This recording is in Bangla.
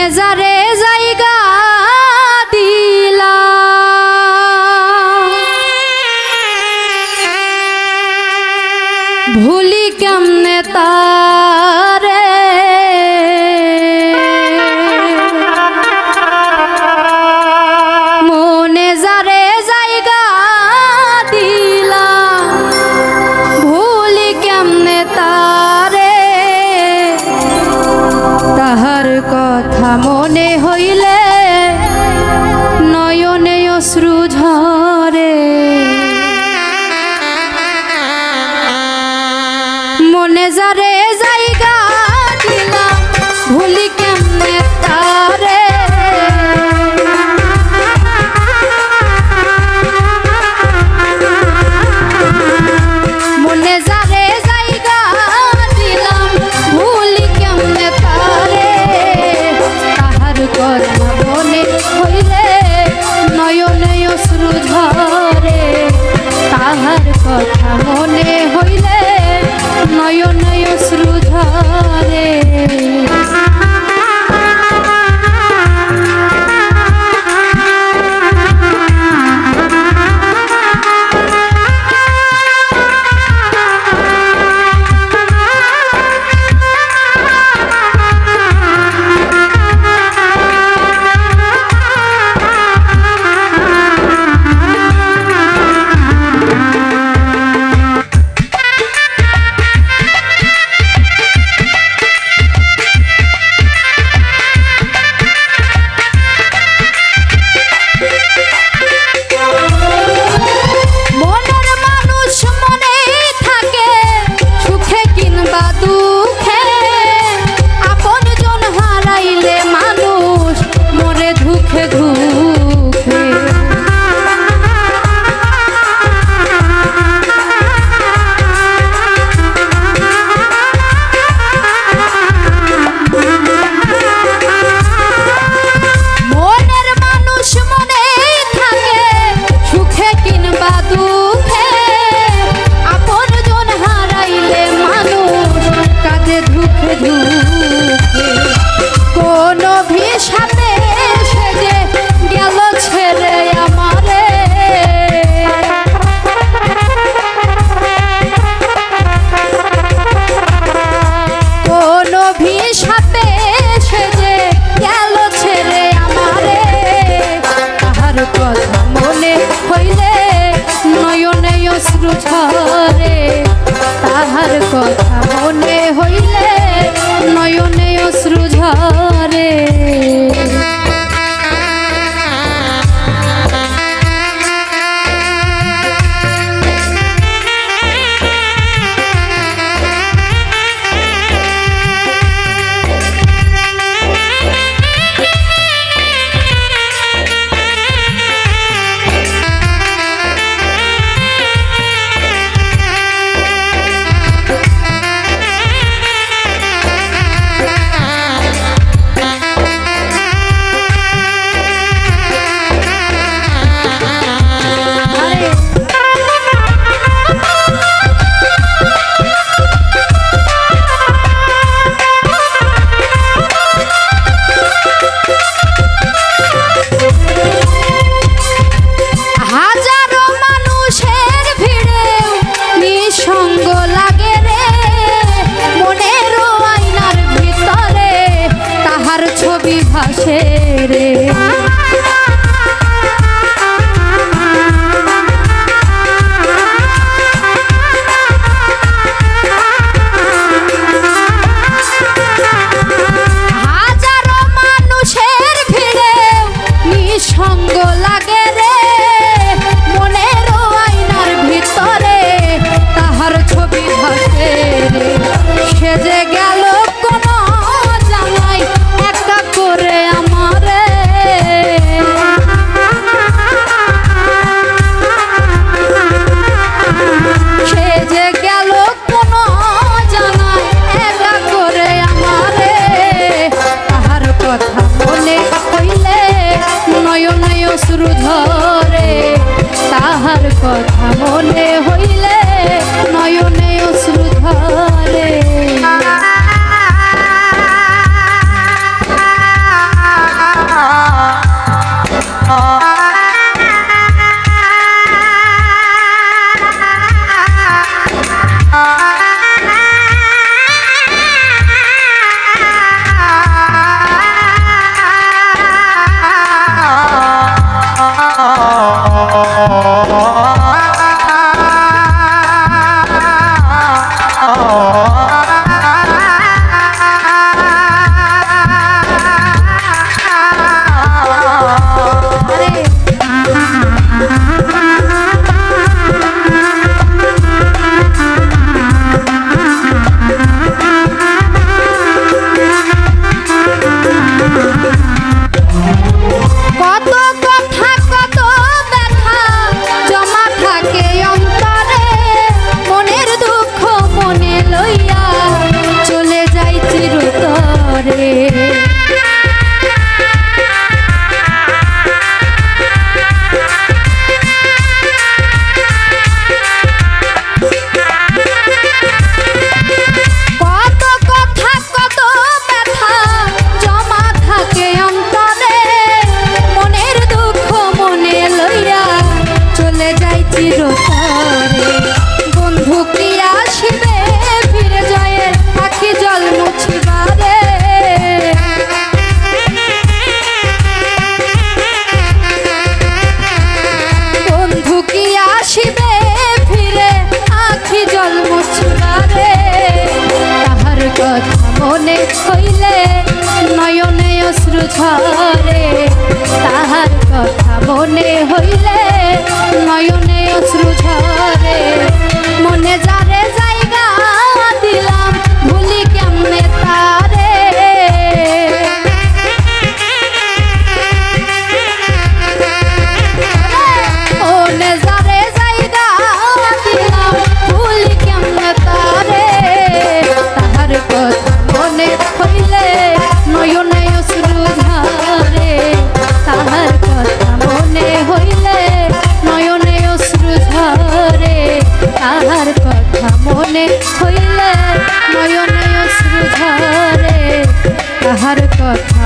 মনে যারে জায়গা দিলা ভুলি কেমনে তারে মনে যারে জায়গা দিলা ভুলি কেমনে তারে তাহার কথা মনে হইলে নয়নে অশ্রু ঝরে মনে যারে জায়গা দিলা ভুলি কেমনে তারে মনে যারে জায়গা দিলাম ভুলি কেমনে তারে তাহার কথা মনে হইলে নয়নে অশ্রু ঝরে তাহার কথা মনে হইলে নয়নে অশ্রু ঝরে ঝরে তাহার কথা মনে হইলে নয়নে অশ্রু ঝরে ভাসে রে হাজারো মানুষের ভিড়ে নিঃসঙ্গ লাগে রে মনের আয়নার ভিতরে তাহার ছবি ভাসে রে সেজে গেল কোন জানাই একা করে আমারে ঝরে। মনে হইলে নয়নে অশ্রু ঝরে, তাহার কথা মনে হইলে নয়নে অশ্রু ঝরে। মনে যারে জায়গা দিলাম ভুলি কেমনে তারে, মনে যারে জায়গা দিলাম ভুলি কেমনে তারে। তাহার কথা মনে হইলে নয়নে অশ্রু ঝরে, তাহার কথা মনে হইলে নয়নে অশ্রু ঝরে, তাহার কথা মনে হইলে নয়নে অশ্রু ঝরে, তাহার কথা